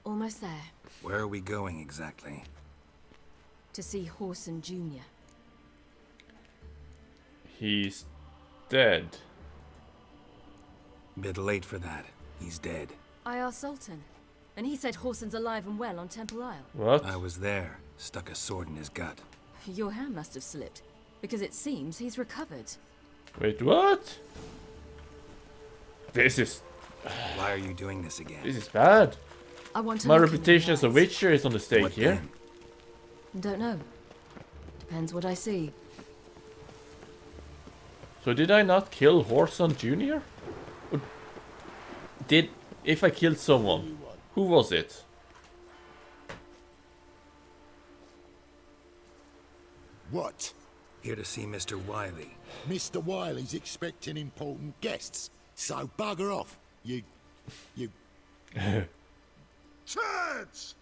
Almost there. Where are we going exactly? To see Horson Jr. He's dead. Bit late for that. He's dead. I asked Sultan, and he said Horson's alive and well on Temple Isle. What? I was there. Stuck a sword in his gut. Your hand must have slipped, because it seems he's recovered. Wait, what? This is... Why are you doing this again? This is bad. I want to My look him in reputation the as a eyes. witcher is on the stake What here. then? Don't know. Depends what I see. So did I not kill Horson Jr.? Or did... If I killed someone, who was it? What? Here to see Mr. Wiley. Mr. Wiley's expecting important guests, so bugger off, you... Turds!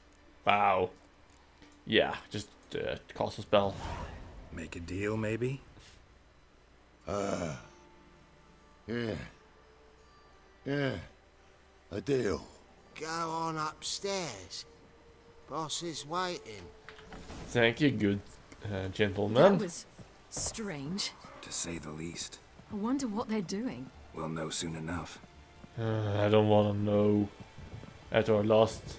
Wow. Yeah, just cast a spell. Make a deal, maybe? Yeah. Yeah. A deal. Go on upstairs. Boss is waiting. Thank you, good That gentleman. was strange. To say the least. I wonder what they're doing. We'll know soon enough. I don't want to know. At our last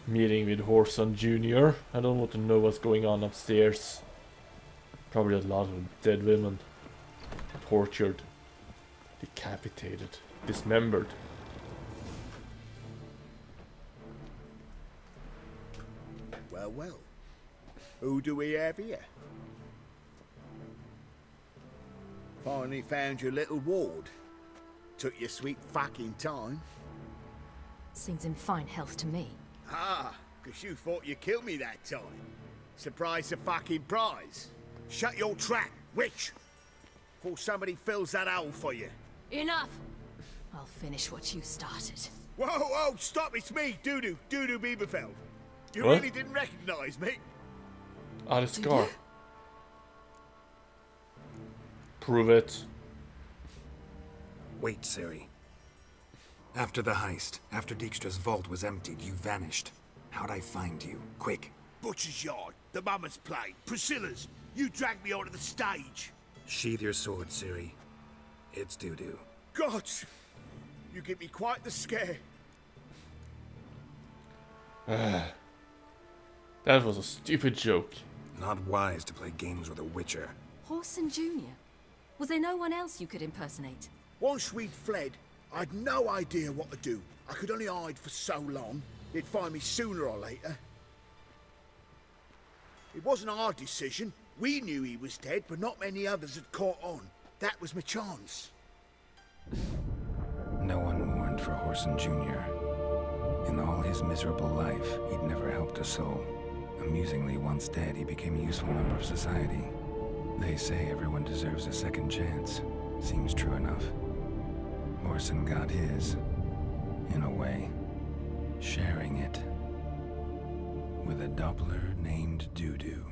meeting with Horson Jr., I don't want to know what's going on upstairs. Probably a lot of dead women. Tortured. Decapitated. Dismembered. Well, well. Who do we have here? Finally found your little ward. Took your sweet fucking time. Seems in fine health to me. Ah, 'cause you thought you killed me that time. Surprise the fucking prize. Shut your trap, witch! Before somebody fills that hole for you. Enough! I'll finish what you started. Whoa, whoa, stop, it's me, Dudu Bieberfeld. You What? really didn't recognize me? Ah, the scar. Prove it. Wait, Ciri. After the heist, after Dijkstra's vault was emptied, you vanished. How'd I find you? Quick. Butcher's Yard, the Mama's Play, Priscilla's. You dragged me onto the stage. Sheathe your sword, Ciri. It's Dudu. God, you give me quite the scare. That was a stupid joke. Not wise to play games with a witcher. Horson Jr. Was there no one else you could impersonate? Once we'd fled, I'd no idea what to do. I could only hide for so long. They'd find me sooner or later. It wasn't our decision. We knew he was dead, but not many others had caught on. That was my chance. No one mourned for Horson Jr. In all his miserable life, he'd never helped a soul. Amusingly, once dead, he became a useful member of society. They say everyone deserves a second chance. Seems true enough. Horson got his, in a way, sharing it with a Doppler named Dudu.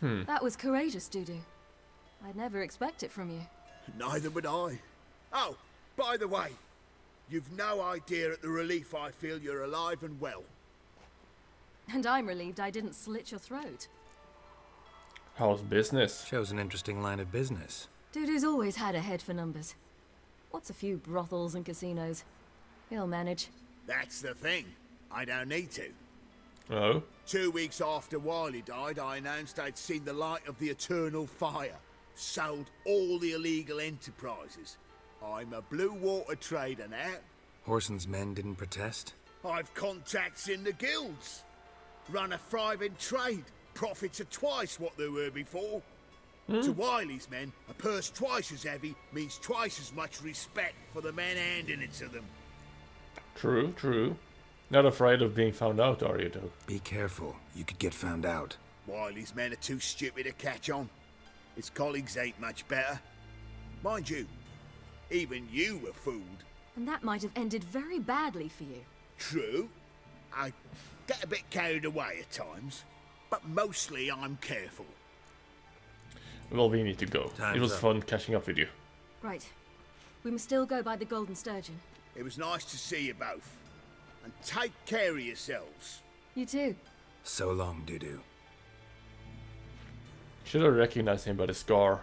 That was courageous, Dudu. I'd never expect it from you. Neither would I. Oh, by the way, you've no idea at the relief I feel you're alive and well. And I'm relieved I didn't slit your throat. How's business? Shows an interesting line of business. Dudu's always had a head for numbers. What's a few brothels and casinos? He'll manage. That's the thing. I don't need to. Oh? 2 weeks after Wiley died, I announced I'd seen the light of the eternal fire. Sold all the illegal enterprises. I'm a blue water trader now. Horson's men didn't protest? I've contacts in the guilds. Run a thriving trade. Profits are twice what they were before. To Wiley's men, a purse twice as heavy means twice as much respect for the men handing it to them. True, true. Not afraid of being found out, are you, though? Be careful. You could get found out. Wiley's men are too stupid to catch on. His colleagues ain't much better. Mind you, even you were fooled. And that might have ended very badly for you. True. I get a bit carried away at times, but mostly I'm careful. Well, we need to go. Time's It was up. fun catching up with you. Right. We must still go by the Golden Sturgeon. It was nice to see you both. And take care of yourselves. You too. So long, Dudu. Should have recognized him by the scar.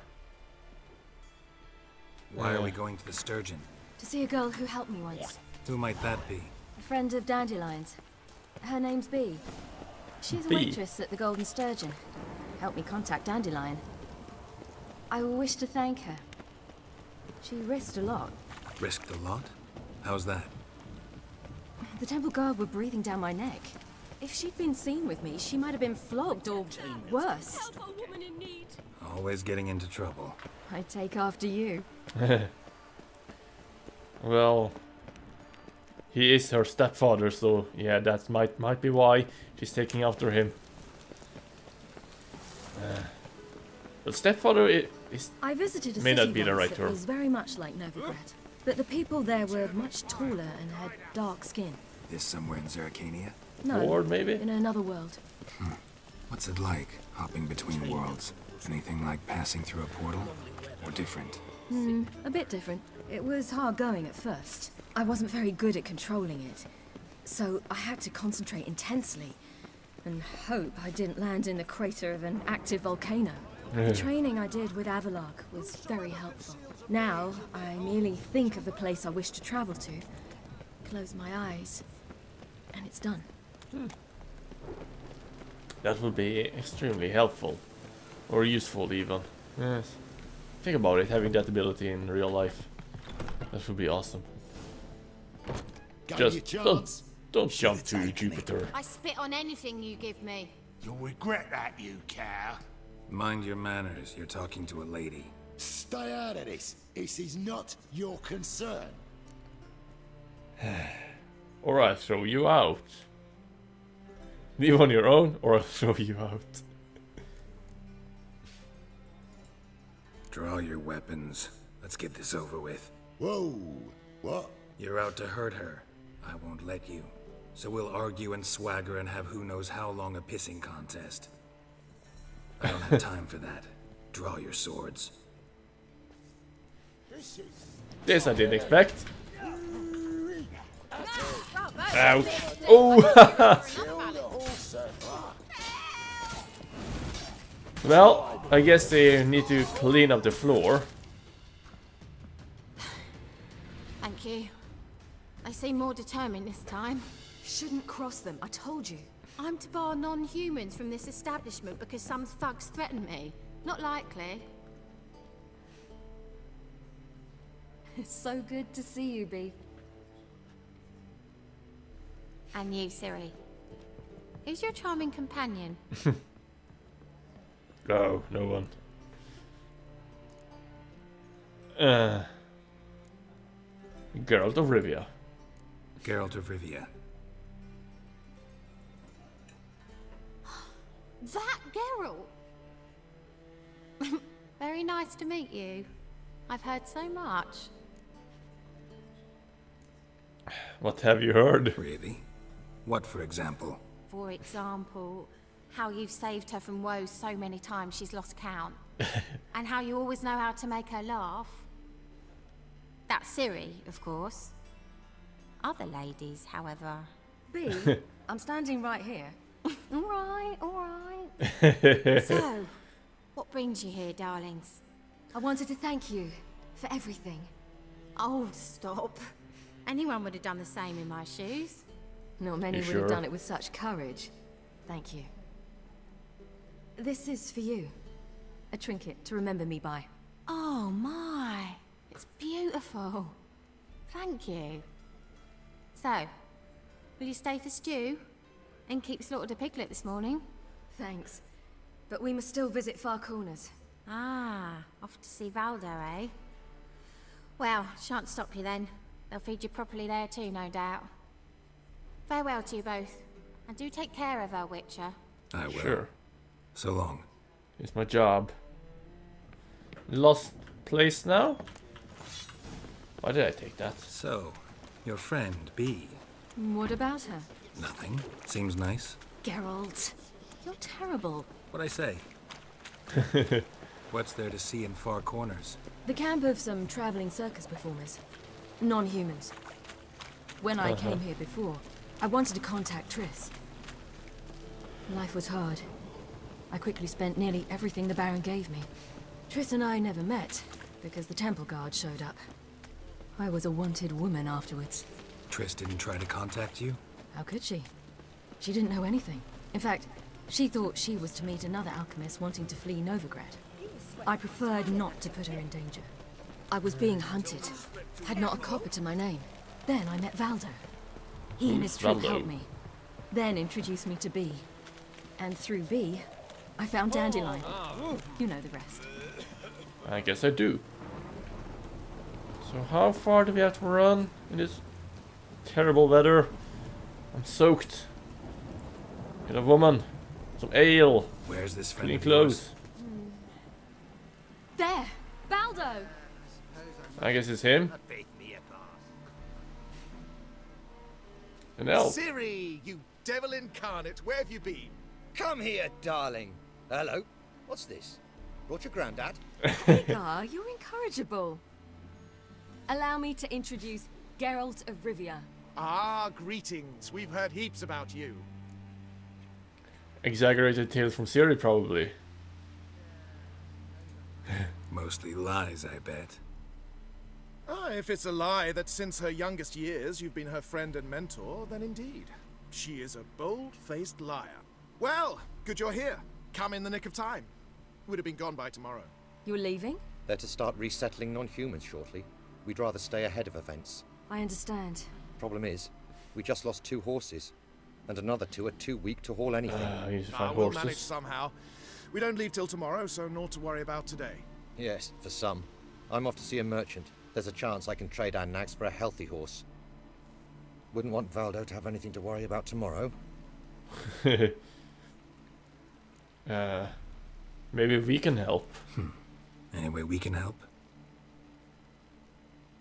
Why are we going to the Sturgeon? To see a girl who helped me once. Who might that be? A friend of Dandelion's. Her name's Bee. She's a Bee? waitress at the Golden Sturgeon. Helped me contact Dandelion. I wish to thank her. She risked a lot. Risked a lot? How's that? The temple guard were breathing down my neck. If she'd been seen with me, she might have been flogged or worse. Help a woman in need. Always getting into trouble. I take after you. Well, he is her stepfather, so yeah, that might be why she's taking after him. But stepfather is I visited a may city not be the once right that term. was very much like Novigrad, but the people there were much taller and had dark skin. This somewhere in Zerrikania? No, Or maybe? in another world. What's it like, hopping between worlds? Anything like passing through a portal? Or different? A bit different. It was hard going at first. I wasn't very good at controlling it, so I had to concentrate intensely and hope I didn't land in the crater of an active volcano. The training I did with Avalok was very helpful. Now, I merely think of the place I wish to travel to, close my eyes, and it's done. That would be extremely helpful. Or useful even. Yes. Think about it, having that ability in real life. That would be awesome. Got your Just chance. don't jump to Jupiter. I spit on anything you give me. You'll regret that, you cow. Mind your manners, you're talking to a lady. Stay out of this. This is not your concern. Or I'll throw you out. Leave on your own, or I'll throw you out. Draw your weapons. Let's get this over with. Whoa. What? You're out to hurt her. I won't let you. So we'll argue and swagger and have who knows how long a pissing contest. I don't have time for that. Draw your swords. This I didn't expect. Ouch. Oh! Well, I guess they need to clean up the floor. Thank you. They seem more determined this time. Shouldn't cross them, I told you. I'm to bar non-humans from this establishment because some thugs threaten me. Not likely. It's so good to see you, Bee. And you, Ciri. Who's your charming companion? No, no one. Geralt of Rivia. Geralt of Rivia. That Geralt! Very nice to meet you. I've heard so much. What have you heard? Really? What, for example? For example, how you've saved her from woes so many times she's lost count. And how you always know how to make her laugh. That's Cirri, of course. Other ladies, however. Bee, I'm standing right here. Alright, alright. So, what brings you here, darlings? I wanted to thank you for everything. Oh, stop. Anyone would have done the same in my shoes. Not many You would sure? have done it with such courage. Thank you. This is for you. A trinket to remember me by. Oh my, it's beautiful. Thank you. So, will you stay for stew? And keep slaughtered a piglet this morning? Thanks. But we must still visit Far Corners. Ah, off to see Valdo, eh? Well, shan't stop you then. They'll feed you properly there too, no doubt. Farewell to you both. And do take care of her, Witcher. I will. Sure. So long. It's my job. Lost place now? Why did I take that? So, your friend, Bee. What about her? Nothing. Seems nice. Geralt, you're terrible. What'd I say? What's there to see in far corners? The camp of some traveling circus performers. Non-humans. When I came here before, I wanted to contact Triss. Life was hard. I quickly spent nearly everything the Baron gave me. Triss and I never met, because the temple guard showed up. I was a wanted woman afterwards. Triss didn't try to contact you? How could she? She didn't know anything. In fact, she thought she was to meet another alchemist wanting to flee Novigrad. I preferred not to put her in danger. I was being hunted. Had not a copper to my name. Then I met Valdo. He and his troop helped me. Then introduced me to B. And through B, I found Dandelion. You know the rest. I guess I do. So how far do we have to run in this terrible weather? I'm soaked. Get a woman. Some ale. Where's this friend Clean of yours? clothes. There! Valdo! I guess it's him. An elf. Ciri, you devil incarnate, where have you been? Come here, darling. Hello. What's this? Brought your granddad? Vigar, you're incorrigible. Allow me to introduce Geralt of Rivia. Ah, greetings. We've heard heaps about you. Exaggerated tales from Cirri, probably. Mostly lies, I bet. Ah, if it's a lie that since her youngest years you've been her friend and mentor, then indeed. She is a bold-faced liar. Well, good you're here. Come in the nick of time. Would have been gone by tomorrow. You're leaving? They're to start resettling non-humans shortly. We'd rather stay ahead of events. I understand. Problem is, we just lost 2 horses. And another 2 are too weak to haul anything. I need to find We'll horses. manage somehow. We don't leave till tomorrow, so naught to worry about today. Yes, for some. I'm off to see a merchant. There's a chance I can trade our nags for a healthy horse. Wouldn't want Valdo to have anything to worry about tomorrow. Maybe we can help. Any way we can help?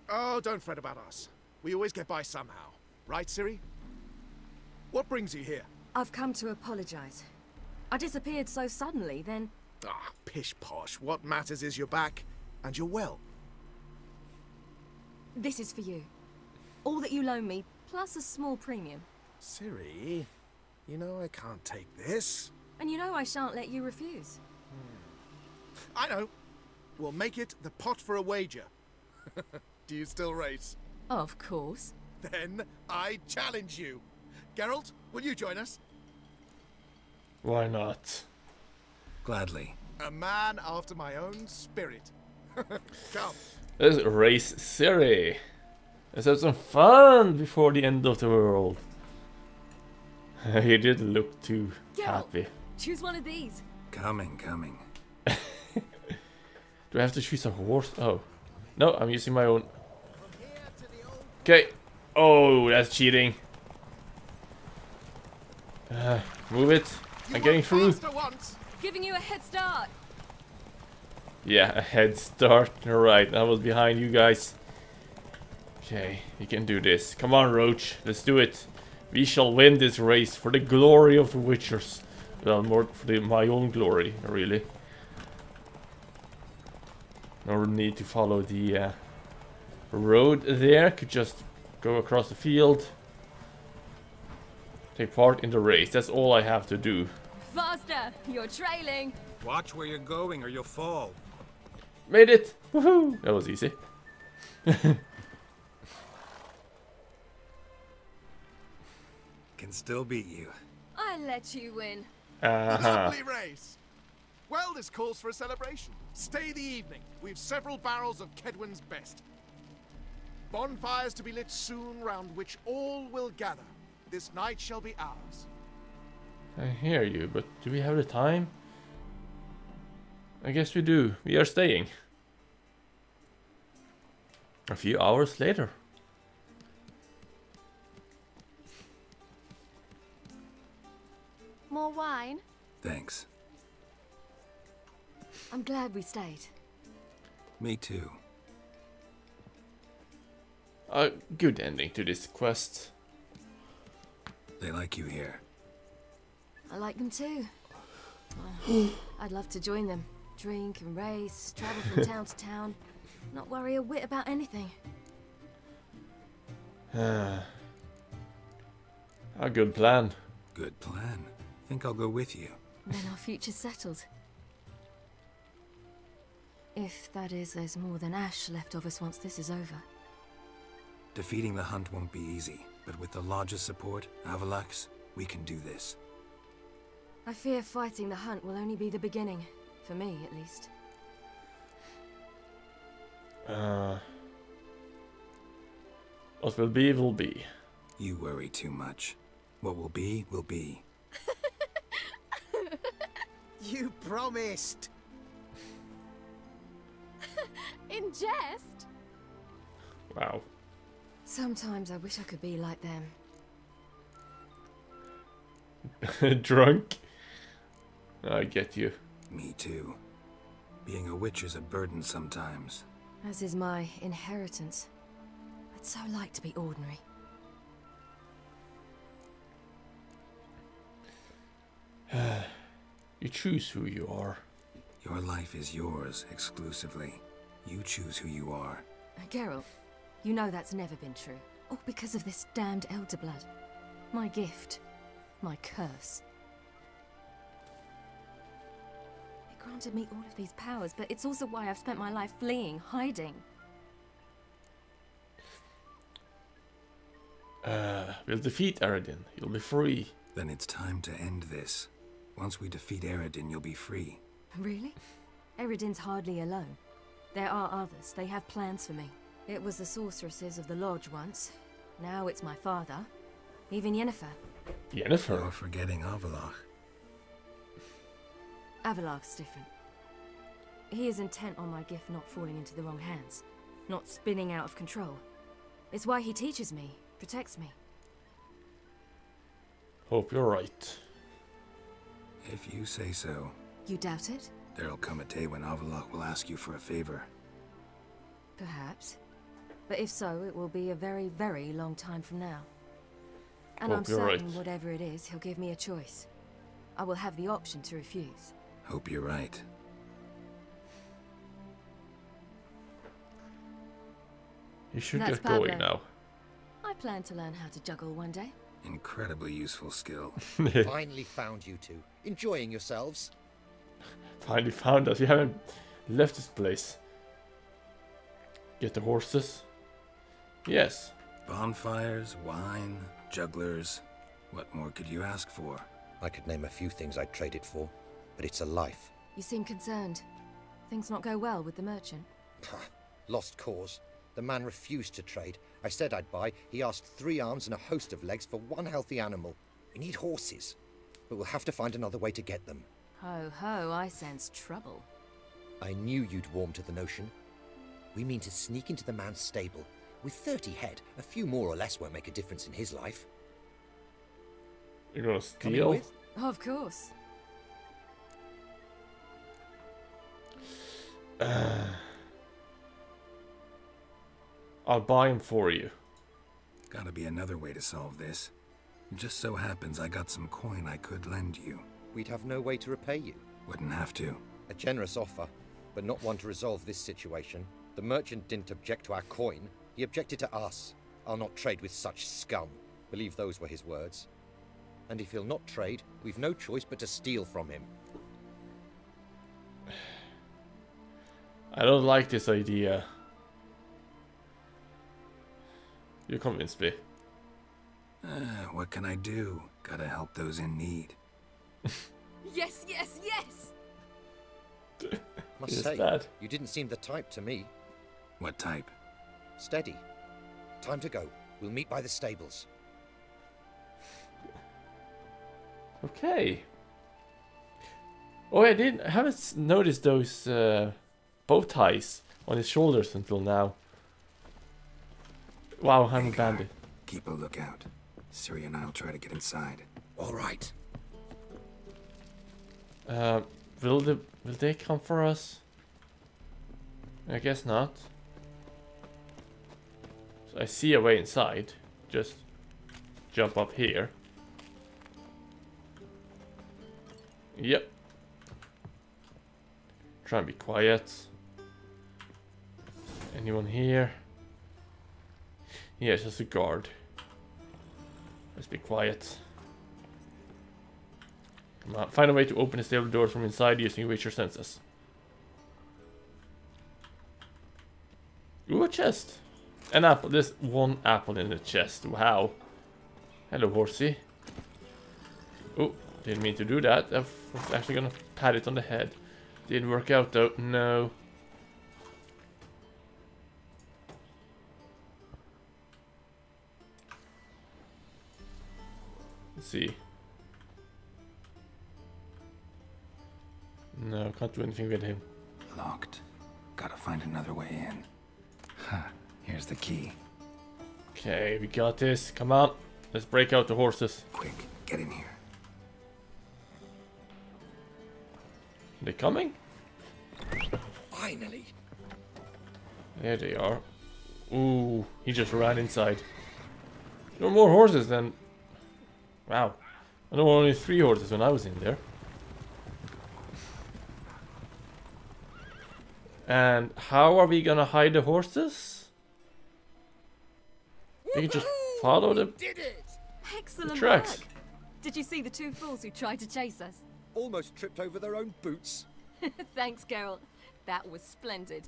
Oh, don't fret about us. We always get by somehow. Right, Ciri? What brings you here? I've come to apologize. I disappeared so suddenly, then... Ah, pish-posh. What matters is you're back, and you're well. This is for you. All that you loan me, plus a small premium. Ciri, you know I can't take this. And you know I shan't let you refuse. I know. We'll make it the pot for a wager. Do you still race? Of course. Then I challenge you. Geralt, will you join us? Why not? Gladly. A man after my own spirit. Come. Let's race Cirri. Let's have some fun before the end of the world. He didn't look too happy. Choose one of these. Coming. Do I have to choose a horse? Oh. No, I'm using my own. Okay. Oh, that's cheating. Move it. I'm getting through. Giving you a head start. Yeah, a head start. Alright, I was behind you guys. Okay, you can do this. Come on, Roach. Let's do it. We shall win this race for the glory of the Witchers. Well, more for my own glory, really. No need to follow the road there. Could just go across the field. Take part in the race. That's all I have to do. Faster! You're trailing. Watch where you're going or you'll fall. Made it! Woohoo! That was easy. Can still beat you. I let you win. Lovely race. Well, this calls for a celebration. Stay the evening. We've several barrels of Kedwin's best. Bonfires to be lit soon, round which all will gather. This night shall be ours. I hear you, but do we have the time? I guess we do. We are staying. A few hours later. More wine? Thanks. I'm glad we stayed. Me too. A good ending to this quest. They like you here. I like them too. Oh, I'd love to join them. Drink and race, travel from town to town. Not worry a whit about anything. A good plan. Good plan. Think I'll go with you. Then our future's settled. If, that is, there's more than ash left of us once this is over. Defeating the hunt won't be easy, but with the Lodge's support, Avalax, we can do this. I fear fighting the hunt will only be the beginning. For me, at least. What will be, will be. You worry too much. What will be, will be. You promised! In jest? Wow. Sometimes I wish I could be like them. Drunk? I get you. Me too. Being a witch is a burden sometimes. As is my inheritance. I'd so like to be ordinary. You choose who you are. Your life is yours, exclusively. You choose who you are. Geralt, you know that's never been true. All because of this damned elder blood. My gift. My curse. It granted me all of these powers, but it's also why I've spent my life fleeing, hiding. We'll defeat Eredin. You'll be free. Then it's time to end this. Once we defeat Eredin, you'll be free. Really? Eredin's hardly alone. There are others. They have plans for me. It was the sorceresses of the Lodge once. Now it's my father. Even Yennefer. Yennefer? You're forgetting Avalach. Avalach's different. He is intent on my gift not falling into the wrong hands. Not spinning out of control. It's why he teaches me, protects me. Hope you're right. If you say so. You doubt it? There'll come a day when Avalach will ask you for a favor. Perhaps. But if so, it will be a very, very long time from now. And Hope I'm you're certain right. whatever it is, he'll give me a choice. I will have the option to refuse. Hope you're right. You should That's get going Pablo. now. I plan to learn how to juggle one day. Incredibly useful skill. Finally found you two. Enjoying yourselves? Finally found us. You haven't left this place. Get the horses. Yes. Bonfires, wine, jugglers. What more could you ask for? I could name a few things I'd trade it for, but it's a life. You seem concerned. Things not go well with the merchant. Lost cause. The man refused to trade. I said I'd buy. He asked 3 arms and a host of legs for 1 healthy animal. We need horses, but we'll have to find another way to get them. Ho ho, I sense trouble. I knew you'd warm to the notion. We mean to sneak into the man's stable. With 30 head, a few more or less won't make a difference in his life. You're gonna Coming steal? with? Of course. I'll buy him for you. Gotta be another way to solve this. It just so happens I got some coin I could lend you. We'd have no way to repay you. Wouldn't have to. A generous offer, but not one to resolve this situation. The merchant didn't object to our coin. He objected to us. I'll not trade with such scum. Believe those were his words. And if he'll not trade, we've no choice but to steal from him. I don't like this idea. You convinced me. What can I do? Gotta help those in need. Yes, yes, yes! Must Yes, say, Dad. you didn't seem the type to me. What type? Steady. Time to go. We'll meet by the stables. Okay. Oh, I haven't noticed those bow ties on his shoulders until now. Wow, I'm a bandit. Keep a lookout. Ciri and I'll try to get inside. All right. Will they come for us? I guess not. So I see a way inside. Just jump up here. Yep. Try and be quiet. Anyone here? Yes, there's a guard. Let's be quiet. Come on, find a way to open the stable doors from inside using your senses. Ooh, a chest. An apple. There's one apple in the chest. Wow. Hello, horsey. Oh, didn't mean to do that. I was actually gonna pat it on the head. Didn't work out though. No. Let's see. No, can't do anything with him. Locked. Gotta find another way in. Huh. Here's the key. Okay, we got this. Come on. Let's break out the horses. Quick, get in here. They coming? Finally. There they are. Ooh, he just ran inside. There were more horses than... Wow. I know there were only 3 horses when I was in there. And how are we gonna hide the horses? We can just follow the Excellent tracks. work. Did you see the 2 fools who tried to chase us? Almost tripped over their own boots. Thanks, Geralt. That was splendid.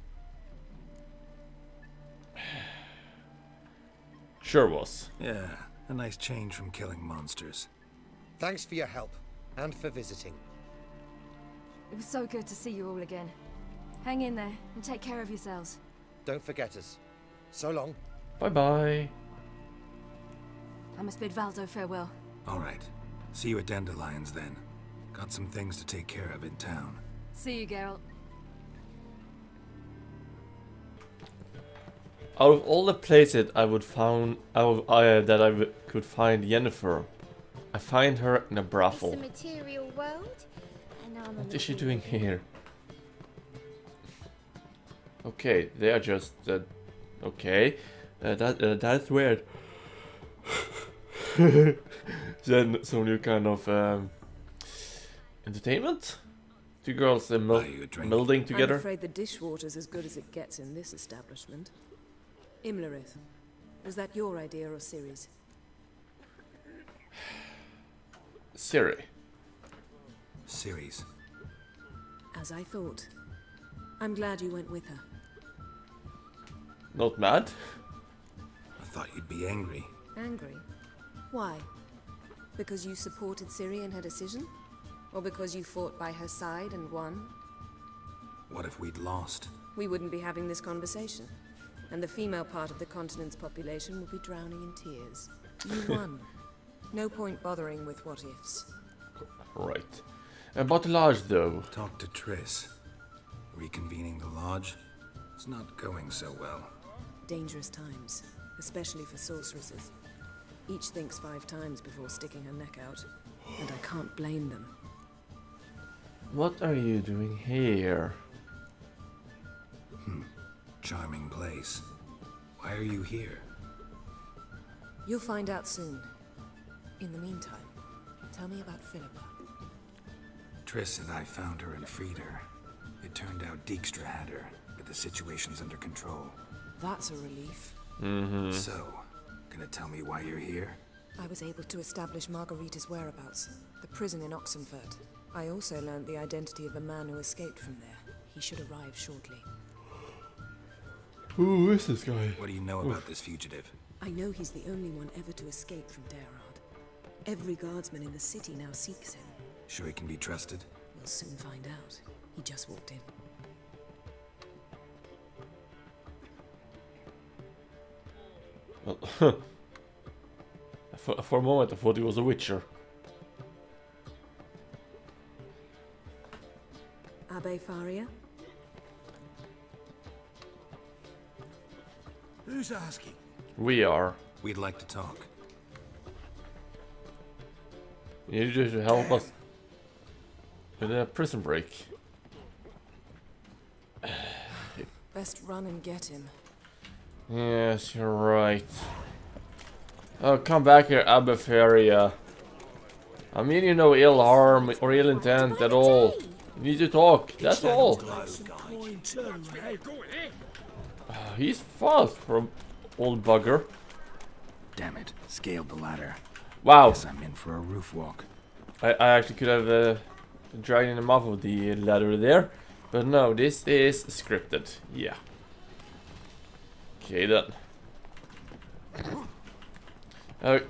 Sure was. Yeah, a nice change from killing monsters. Thanks for your help and for visiting. It was so good to see you all again. Hang in there and take care of yourselves. Don't forget us. So long. Bye-bye. I must bid Valdo farewell. All right. See you at Dandelions then. Got some things to take care of in town. See you, Geralt. Out of all the places I would found could find Yennefer, I find her in a brothel. It's a material world, and I'm What is she doing here? Okay, they are just okay. That's weird. Then some new kind of entertainment. 2 girls melding together. I'm afraid the dishwater's as good as it gets in this establishment. Imlerith, was that your idea or Ciri's? Cirri. Ciri's. As I thought. I'm glad you went with her. Not mad. I thought you'd be angry. Angry? Why? Because you supported Ciri in her decision? Or because you fought by her side and won? What if we'd lost? We wouldn't be having this conversation. And the female part of the continent's population would be drowning in tears. You won. No point bothering with what-ifs. Right. About the lodge, though. Talk to Triss. Reconvening the lodge? It's not going so well. Dangerous times, especially for sorceresses. Each thinks 5 times before sticking her neck out. And I can't blame them. What are you doing here? Charming place. Why are you here? You'll find out soon. In the meantime, tell me about Philippa. Triss and I found her and freed her. It turned out Dijkstra had her, but the situation's under control. That's a relief. So, gonna tell me why you're here? I was able to establish Margarita's whereabouts, the prison in Oxenfurt. I also learned the identity of the man who escaped from there. He should arrive shortly. Who is this guy? What do you know about this fugitive? I know he's the only one ever to escape from Daerard. Every guardsman in the city now seeks him. Sure he can be trusted? We'll soon find out. He just walked in. Well, for a moment I thought he was a witcher. Abbe Faria? Who's asking? We are. We'd like to talk. You need to help us with a prison break. Best run and get him. Yes, you're right. Oh, come back here, Abbe Faria. I mean you no ill harm or ill intent at all. You need to talk, that's all. He's fast for an old bugger. Damn it, scaled the ladder. Wow. Guess I'm in for a roof walk. I actually could have dragged him off of the ladder there. But no, this is scripted. Yeah. Okay then.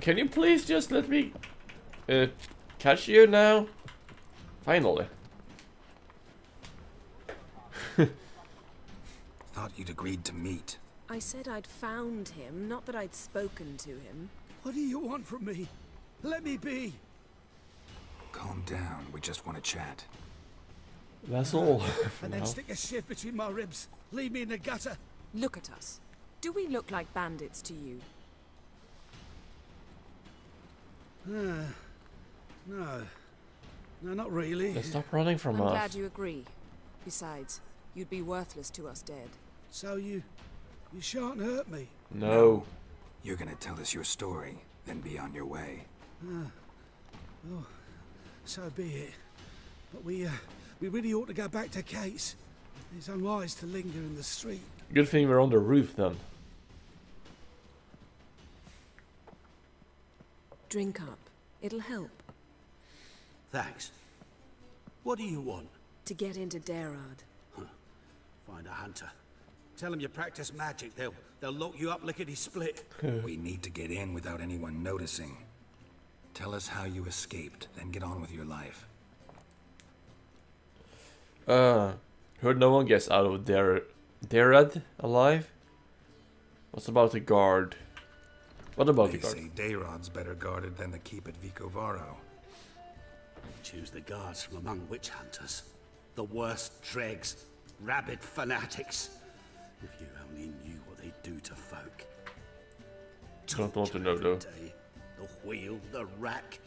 Can you please just let me catch you now? Finally. Thought you'd agreed to meet. I said I'd found him, not that I'd spoken to him. What do you want from me? Let me be. Calm down, we just want to chat. That's all. And then stick a shiv between my ribs. Leave me in the gutter. Look at us. Do we look like bandits to you? No. No, not really. Let's stop running from I'm us. glad you agree. Besides, you'd be worthless to us dead. So you shan't hurt me. No. You're gonna tell us your story, then be on your way. Oh, so be it. But we really ought to go back to Kate's. It's unwise to linger in the street. Good thing we're on the roof then. Drink up. It'll help. Thanks. What do you want? To get into Darad. Find a hunter. Tell them you practice magic. They'll lock you up lickety-split. We need to get in without anyone noticing. Tell us how you escaped, then get on with your life. Heard no one gets out of Darad alive. What's about the guard? What about the guard? They say Dayrod's better guarded than the keep at Vicovaro. Choose the guards from among witch hunters. The worst dregs, rabid fanatics. If you only knew what they do to folk. Don't want to know though. The wheel, the rack.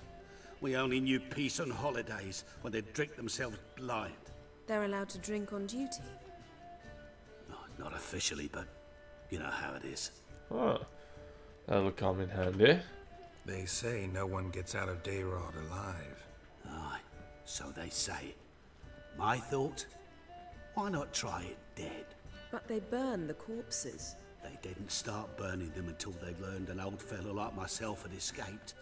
We only knew peace on holidays when they'd drink themselves blind. They're allowed to drink on duty. No, not officially, but you know how it is. Ah, that'll come in handy. They say no one gets out of Dayrod alive. Aye, so they say. My thought? Why not try it dead? But they burn the corpses. They didn't start burning them until they learned an old fellow like myself had escaped.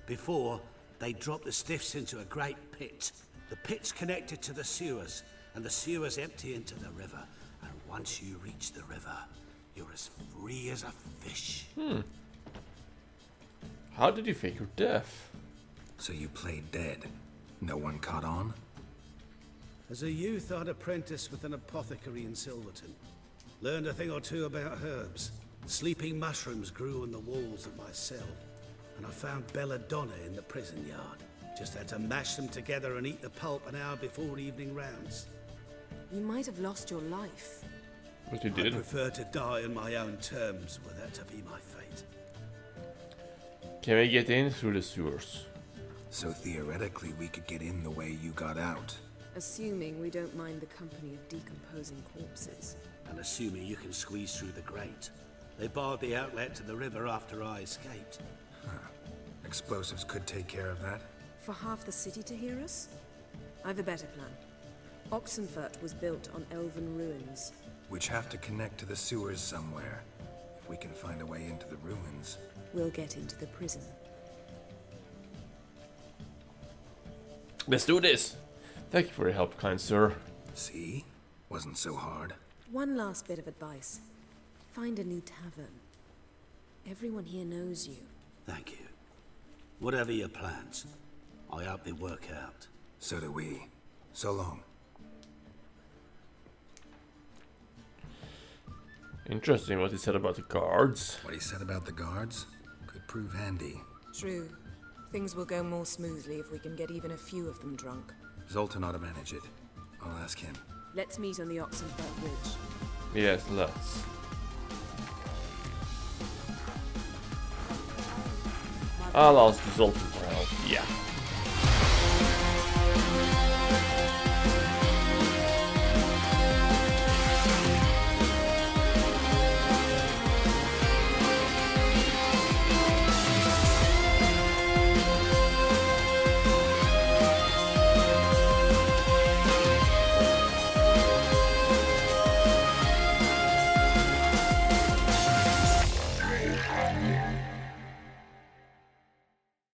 Before, they dropped the stiffs into a great pit. The pit's connected to the sewers, and the sewers empty into the river. And once you reach the river, you're as free as a fish. How did you fake your death? So you played dead. No one caught on? As a youth, I'd apprenticed with an apothecary in Silverton. Learned a thing or two about herbs. Sleeping mushrooms grew on the walls of my cell. And I found belladonna in the prison yard. Just had to mash them together and eat the pulp an hour before evening rounds. You might have lost your life. But you I did. prefer to die on my own terms, were that to be my fate. Can we get in through the sewers? So theoretically we could get in the way you got out. Assuming we don't mind the company of decomposing corpses. And assuming you can squeeze through the grate. They barred the outlet to the river after I escaped. Explosives could take care of that. For half the city to hear us? I've a better plan. Oxenfurt was built on elven ruins. Which have to connect to the sewers somewhere. If we can find a way into the ruins. We'll get into the prison. Let's do this. Thank you for your help, kind sir. See? Wasn't so hard. One last bit of advice. Find a new tavern. Everyone here knows you. Thank you. Whatever your plans, I hope they work out. So do we. So long. Interesting what he said about the guards. What he said about the guards could prove handy. True. Things will go more smoothly if we can get even a few of them drunk. Zoltan ought to manage it. I'll ask him. Let's meet on the Oxenfurt Bridge. Yes, let's. I'll ask Zoltan for help. Yeah.